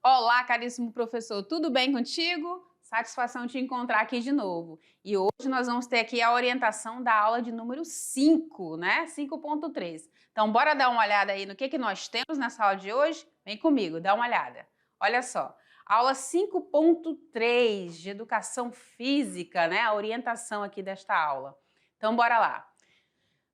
Olá, caríssimo professor, tudo bem contigo? Satisfação te encontrar aqui de novo. E hoje nós vamos ter aqui a orientação da aula de número 5, né? 5.3. Então, bora dar uma olhada aí no que nós temos nessa aula de hoje? Vem comigo, dá uma olhada. Olha só, aula 5.3 de Educação Física, né? A orientação aqui desta aula. Então, bora lá.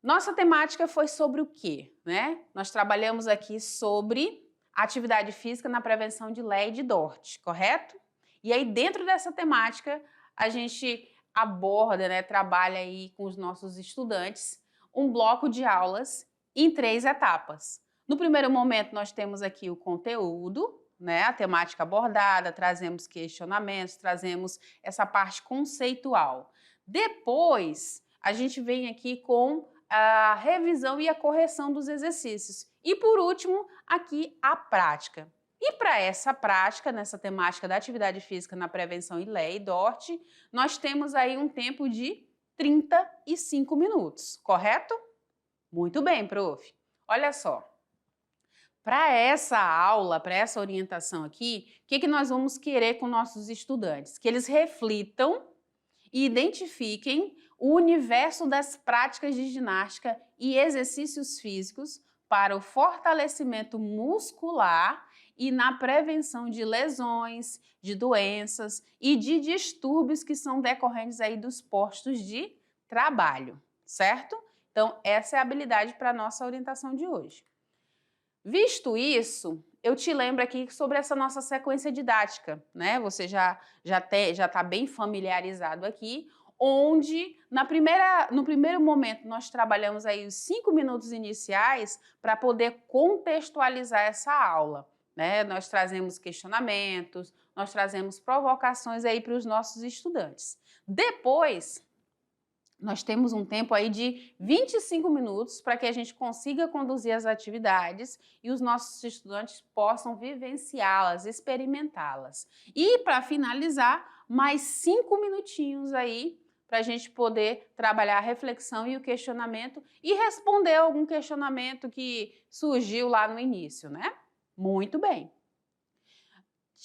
Nossa temática foi sobre o quê, né? Nós trabalhamos aqui sobre atividade física na prevenção de Leigh e de Dort, correto? E aí, dentro dessa temática, a gente aborda, né, trabalha aí com os nossos estudantes um bloco de aulas em 3 etapas. No primeiro momento, nós temos aqui o conteúdo, né, a temática abordada, trazemos questionamentos, trazemos essa parte conceitual. Depois, a gente vem aqui com a revisão e a correção dos exercícios. E, por último, aqui a prática. E para essa prática, nessa temática da atividade física na prevenção de Leigh e Dort, nós temos aí um tempo de 35 minutos, correto? Muito bem, prof. Olha só, para essa aula, para essa orientação aqui, o que nós vamos querer com nossos estudantes? Que eles reflitam e identifiquem o universo das práticas de ginástica e exercícios físicos para o fortalecimento muscular e na prevenção de lesões, de doenças e de distúrbios que são decorrentes aí dos postos de trabalho, certo? Então, essa é a habilidade para a nossa orientação de hoje. Visto isso, eu te lembro aqui sobre essa nossa sequência didática, né? Você já está bem familiarizado aqui, onde no primeiro momento nós trabalhamos aí os 5 minutos iniciais para poder contextualizar essa aula, né? Nós trazemos questionamentos, nós trazemos provocações aí para os nossos estudantes. Depois, nós temos um tempo aí de 25 minutos para que a gente consiga conduzir as atividades e os nossos estudantes possam vivenciá-las, experimentá-las. E para finalizar, mais 5 minutinhos aí para a gente poder trabalhar a reflexão e o questionamento e responder algum questionamento que surgiu lá no início, né? Muito bem.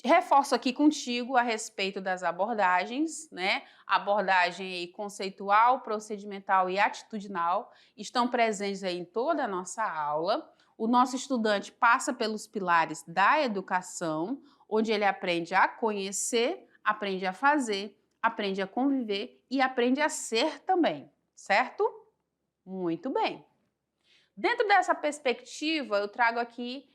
Reforço aqui contigo a respeito das abordagens, né? Abordagem aí conceitual, procedimental e atitudinal estão presentes aí em toda a nossa aula. O nosso estudante passa pelos pilares da educação, onde ele aprende a conhecer, aprende a fazer, aprende a conviver e aprende a ser também, certo? Muito bem. Dentro dessa perspectiva, eu trago aqui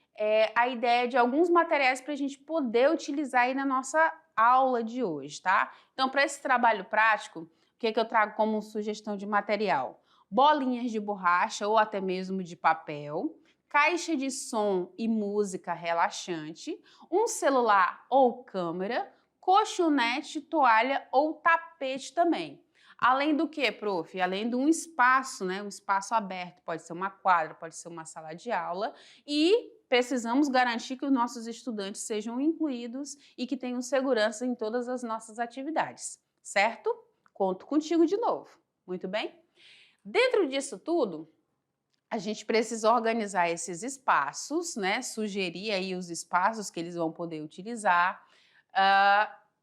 a ideia de alguns materiais para a gente poder utilizar aí na nossa aula de hoje, tá? Então, para esse trabalho prático, o que eu trago como sugestão de material? Bolinhas de borracha ou até mesmo de papel, caixa de som e música relaxante, um celular ou câmera, colchonete, toalha ou tapete também. Além do que, prof? Além de um espaço, né? Um espaço aberto, pode ser uma quadra, pode ser uma sala de aula e precisamos garantir que os nossos estudantes sejam incluídos e que tenham segurança em todas as nossas atividades, certo? Conto contigo de novo, muito bem? Dentro disso tudo, a gente precisa organizar esses espaços, né? Sugerir aí os espaços que eles vão poder utilizar,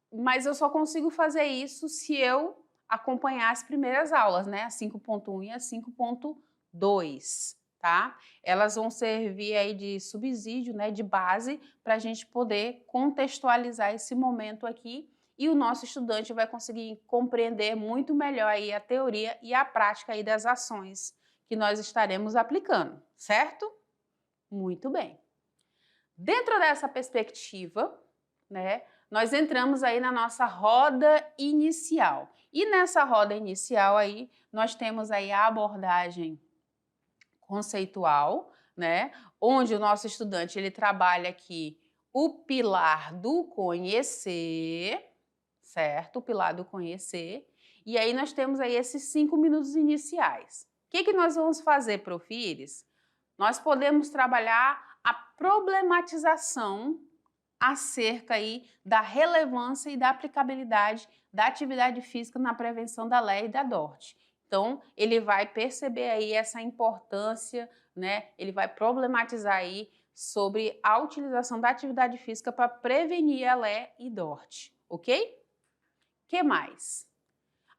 mas eu só consigo fazer isso se eu acompanhar as primeiras aulas, né? A 5.1 e a 5.2. Tá? Elas vão servir aí de subsídio, né, de base, para a gente poder contextualizar esse momento aqui e o nosso estudante vai conseguir compreender muito melhor aí a teoria e a prática aí das ações que nós estaremos aplicando, certo? Muito bem. Dentro dessa perspectiva, né, nós entramos aí na nossa roda inicial. E nessa roda inicial aí, nós temos aí a abordagem conceitual, né? Onde o nosso estudante ele trabalha aqui o pilar do conhecer, certo? O pilar do conhecer. E aí nós temos aí esses 5 minutos iniciais. O que nós vamos fazer, Prof. Iris? Nós podemos trabalhar a problematização acerca aí da relevância e da aplicabilidade da atividade física na prevenção da LEA e da DORT. Então, ele vai perceber aí essa importância, né? Ele vai problematizar aí sobre a utilização da atividade física para prevenir a LEA e DORT, ok? Que mais?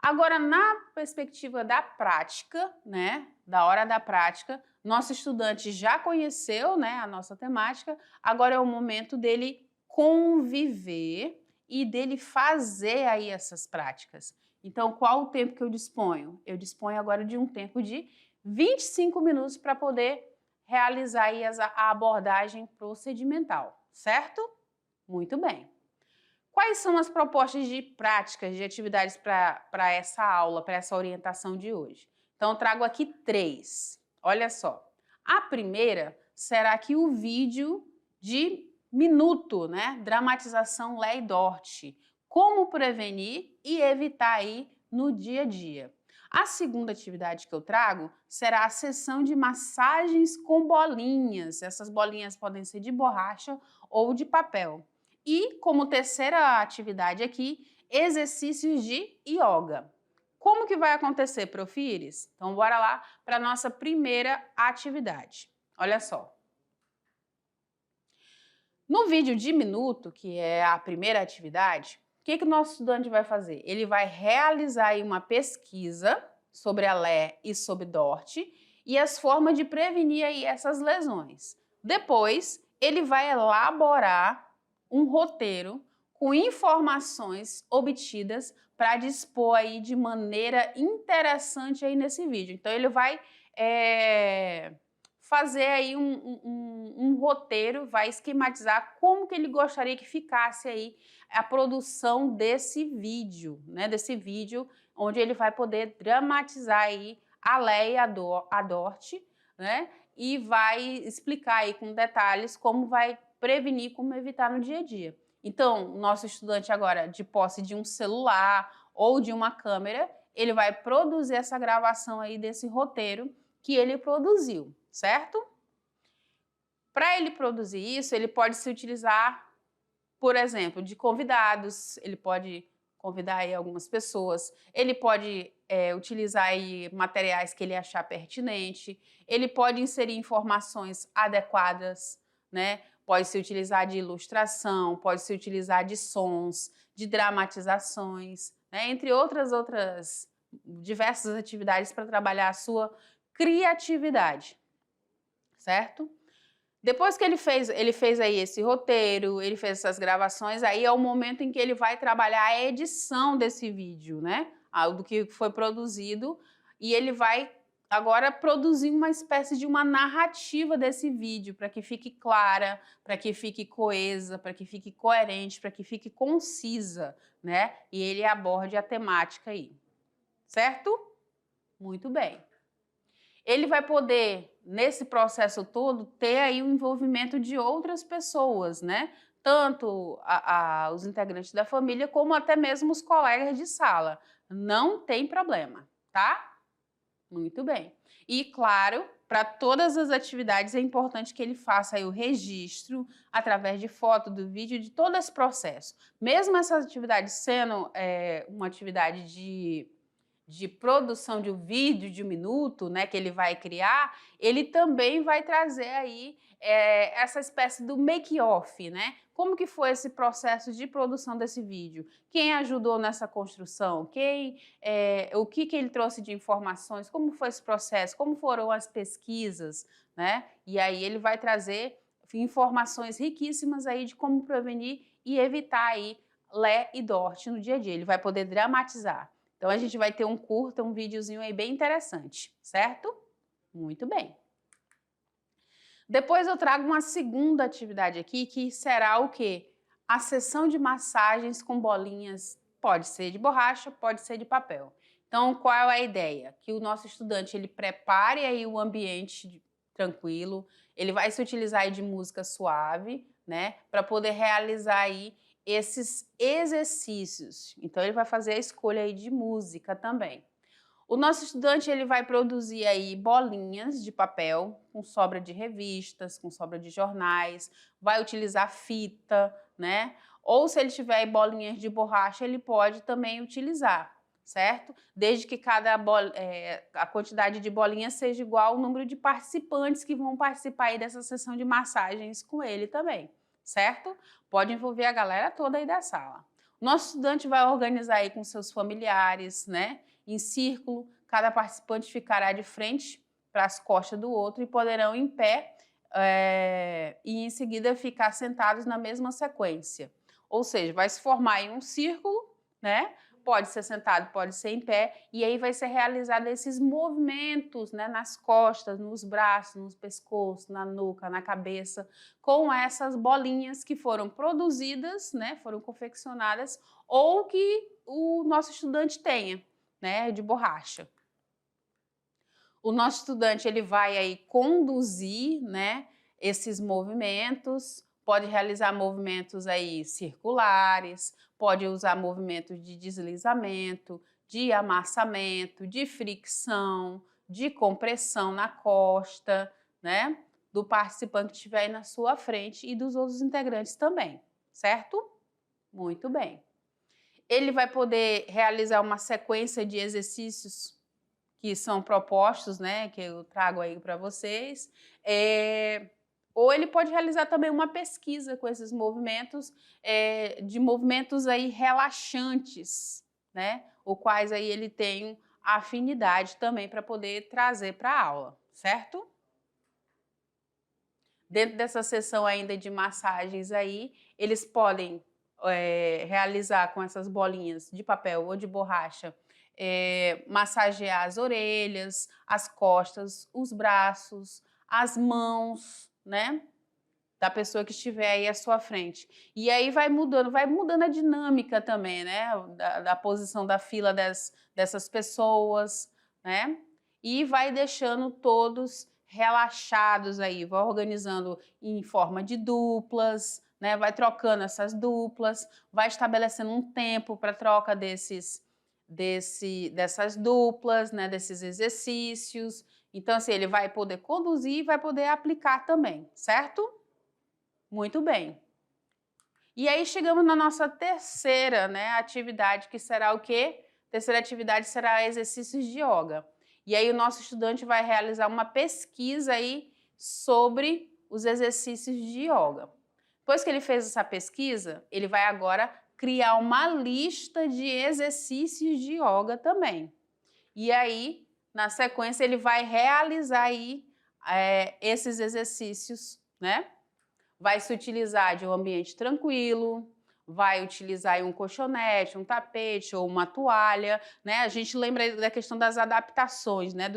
Agora, na perspectiva da prática, né, da hora da prática, nosso estudante já conheceu, né, a nossa temática, agora é o momento dele conviver e dele fazer aí essas práticas. Então, qual o tempo que eu disponho? Eu disponho agora de um tempo de 25 minutos para poder realizar aí a abordagem procedimental, certo? Muito bem. Quais são as propostas de práticas, de atividades para essa aula, para essa orientação de hoje? Então, eu trago aqui 3. Olha só. A primeira será aqui o vídeo de minuto, né? Dramatização LEA e DORT. Como prevenir e evitar aí no dia a dia. A segunda atividade que eu trago será a sessão de massagens com bolinhas. Essas bolinhas podem ser de borracha ou de papel. E, como terceira atividade aqui, exercícios de yoga. Como que vai acontecer, Profires? Então, bora lá para a nossa primeira atividade. Olha só. No vídeo de minuto, que é a primeira atividade, o que o nosso estudante vai fazer? Ele vai realizar aí uma pesquisa sobre a LEA e sobre DORT e as formas de prevenir aí essas lesões. Depois, ele vai elaborar um roteiro com informações obtidas para dispor aí de maneira interessante aí nesse vídeo. Então, ele vai fazer aí um roteiro, vai esquematizar como que ele gostaria que ficasse aí a produção desse vídeo, né? Desse vídeo onde ele vai poder dramatizar aí a LEA e a DORT, né? E vai explicar aí com detalhes como vai prevenir, como evitar no dia a dia. Então, o nosso estudante agora, de posse de um celular ou de uma câmera, ele vai produzir essa gravação aí desse roteiro que ele produziu, certo? Para ele produzir isso, ele pode se utilizar, por exemplo, de convidados, ele pode convidar aí algumas pessoas, ele pode utilizar aí materiais que ele achar pertinente, ele pode inserir informações adequadas, né? Pode se utilizar de ilustração, pode se utilizar de sons, de dramatizações, né? Entre outras diversas atividades para trabalhar a sua criatividade, certo? Depois que ele fez aí esse roteiro, ele fez essas gravações, aí é o momento em que ele vai trabalhar a edição desse vídeo, né? Do que foi produzido, e ele vai agora produzir uma espécie de uma narrativa desse vídeo, para que fique clara, para que fique coesa, para que fique coerente, para que fique concisa, né? E ele aborde a temática aí, certo? Muito bem. Ele vai poder, nesse processo todo, ter aí o envolvimento de outras pessoas, né? Tanto os integrantes da família, como até mesmo os colegas de sala. Não tem problema, tá? Muito bem. E, claro, para todas as atividades é importante que ele faça aí o registro através de foto, do vídeo, de todo esse processo. Mesmo essa atividade sendo uma atividade de produção de um vídeo de 1 minuto, né, que ele vai criar, ele também vai trazer aí essa espécie do make-off, né? Como que foi esse processo de produção desse vídeo? Quem ajudou nessa construção? O que ele trouxe de informações? Como foi esse processo? Como foram as pesquisas, né? E aí ele vai trazer informações riquíssimas aí de como prevenir e evitar aí LEA e DORT no dia a dia. Ele vai poder dramatizar. Então, a gente vai ter um curta, um videozinho aí bem interessante, certo? Muito bem. Depois eu trago uma segunda atividade aqui, que será o quê? A sessão de massagens com bolinhas, pode ser de borracha, pode ser de papel. Então, qual é a ideia? Que o nosso estudante, ele prepare aí o ambiente tranquilo, ele vai se utilizar aí de música suave, né? Para poder realizar aí esses exercícios. Então, ele vai fazer a escolha aí de música também. O nosso estudante ele vai produzir aí bolinhas de papel com sobra de revistas, com sobra de jornais, vai utilizar fita, né? Ou se ele tiver aí bolinhas de borracha, ele pode também utilizar, certo? Desde que a quantidade de bolinhas seja igual ao número de participantes que vão participar aí dessa sessão de massagens com ele também, certo? Pode envolver a galera toda aí da sala. O nosso estudante vai organizar aí com seus familiares, né? Em círculo, cada participante ficará de frente para as costas do outro e poderão em pé e em seguida ficar sentados na mesma sequência. Ou seja, vai se formar em um círculo, né? Pode ser sentado, pode ser em pé, e aí vai ser realizado esses movimentos, né, nas costas, nos braços, no pescoço, na nuca, na cabeça, com essas bolinhas que foram produzidas, né, foram confeccionadas, ou que o nosso estudante tenha, né, de borracha. O nosso estudante ele vai aí conduzir, né, esses movimentos, pode realizar movimentos aí circulares, pode usar movimentos de deslizamento, de amassamento, de fricção, de compressão na costa, né, do participante que estiver aí na sua frente e dos outros integrantes também, certo? Muito bem. Ele vai poder realizar uma sequência de exercícios que são propostos, né, que eu trago aí para vocês, ou ele pode realizar também uma pesquisa com esses movimentos, de movimentos aí relaxantes, né, os quais aí ele tem afinidade também para poder trazer para a aula, certo? Dentro dessa sessão ainda de massagens aí, eles podem realizar com essas bolinhas de papel ou de borracha, massagear as orelhas, as costas, os braços, as mãos, né? Da pessoa que estiver aí à sua frente. E aí vai mudando a dinâmica também, né? Da posição da fila dessas pessoas, né? E vai deixando todos relaxados aí, vai organizando em forma de duplas, né? Vai trocando essas duplas, vai estabelecendo um tempo para troca dessas duplas, né? Desses exercícios. Então, assim, ele vai poder conduzir e vai poder aplicar também, certo? Muito bem. E aí chegamos na nossa terceira, né, atividade, que será o quê? Terceira atividade será exercícios de yoga. E aí o nosso estudante vai realizar uma pesquisa aí sobre os exercícios de yoga. Depois que ele fez essa pesquisa, ele vai agora criar uma lista de exercícios de yoga também. E aí, na sequência, ele vai realizar aí esses exercícios, né? Vai se utilizar de um ambiente tranquilo, vai utilizar um colchonete, um tapete ou uma toalha, né? A gente lembra da questão das adaptações, né?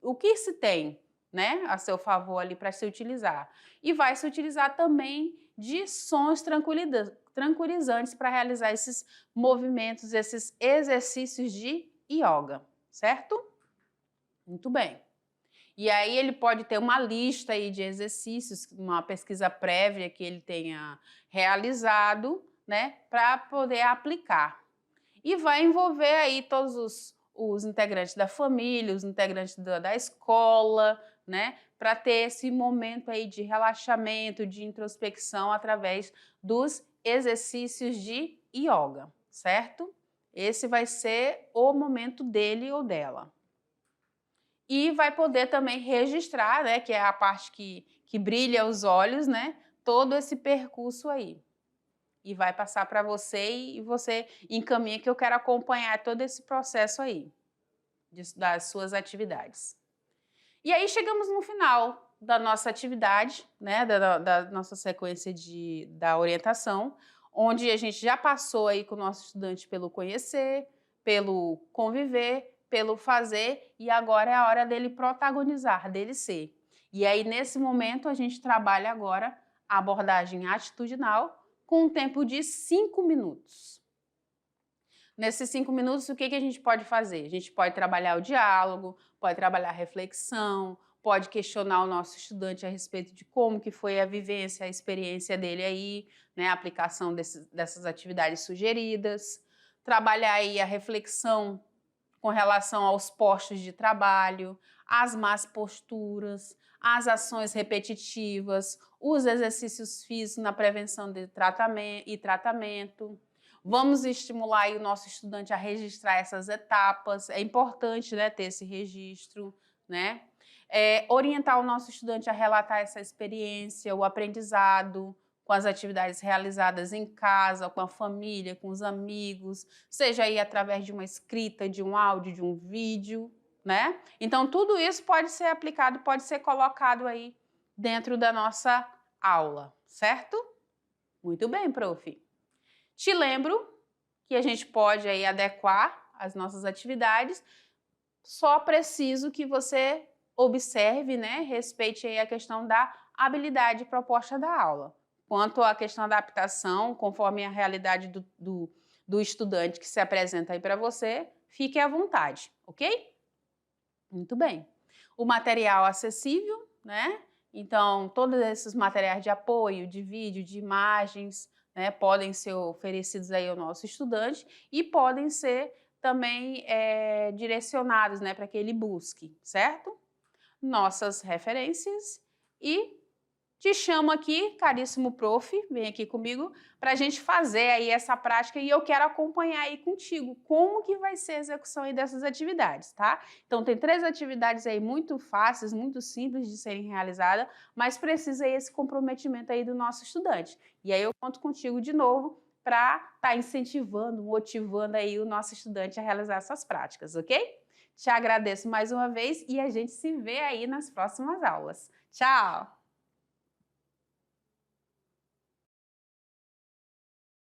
O que se tem, né, a seu favor ali para se utilizar. E vai se utilizar também de sons tranquilizantes para realizar esses movimentos, esses exercícios de yoga, certo? Muito bem. E aí ele pode ter uma lista aí de exercícios, uma pesquisa prévia que ele tenha realizado, né, para poder aplicar. E vai envolver aí todos os integrantes da família, os integrantes da escola, né, para ter esse momento aí de relaxamento, de introspecção através dos exercícios de yoga, certo? Esse vai ser o momento dele ou dela. E vai poder também registrar, né, que é a parte que brilha os olhos, né, todo esse percurso aí. E vai passar para você e você encaminha que eu quero acompanhar todo esse processo aí, das suas atividades. E aí chegamos no final da nossa atividade, né, da nossa sequência da orientação, onde a gente já passou aí com o nosso estudante pelo conhecer, pelo conviver, pelo fazer, e agora é a hora dele protagonizar, dele ser. E aí, nesse momento, a gente trabalha agora a abordagem atitudinal com um tempo de 5 minutos. Nesses 5 minutos, o que a gente pode fazer? A gente pode trabalhar o diálogo, pode trabalhar a reflexão, pode questionar o nosso estudante a respeito de como que foi a vivência, a experiência dele aí, né, a aplicação dessas atividades sugeridas, trabalhar aí a reflexão com relação aos postos de trabalho, às más posturas, às ações repetitivas, os exercícios físicos na prevenção de tratamento. Vamos estimular aí o nosso estudante a registrar essas etapas. É importante, né, ter esse registro, né? Orientar o nosso estudante a relatar essa experiência, o aprendizado, com as atividades realizadas em casa, com a família, com os amigos, seja aí através de uma escrita, de um áudio, de um vídeo, né? Então, tudo isso pode ser aplicado, pode ser colocado aí dentro da nossa aula, certo? Muito bem, prof. Te lembro que a gente pode aí adequar as nossas atividades, só preciso que você observe, né, respeite aí a questão da habilidade proposta da aula. Quanto à questão da adaptação, conforme a realidade do estudante que se apresenta aí para você, fique à vontade, ok? Muito bem. O material acessível, né? Então, todos esses materiais de apoio, de vídeo, de imagens, né, podem ser oferecidos aí ao nosso estudante e podem ser também direcionados, né, para que ele busque, certo? Nossas referências e te chamo aqui, caríssimo prof, vem aqui comigo, para a gente fazer aí essa prática e eu quero acompanhar aí contigo como que vai ser a execução aí dessas atividades, tá? Então, tem 3 atividades aí muito fáceis, muito simples de serem realizadas, mas precisa aí esse comprometimento aí do nosso estudante. E aí eu conto contigo de novo para estar incentivando, motivando aí o nosso estudante a realizar essas práticas, ok? Te agradeço mais uma vez e a gente se vê aí nas próximas aulas. Tchau!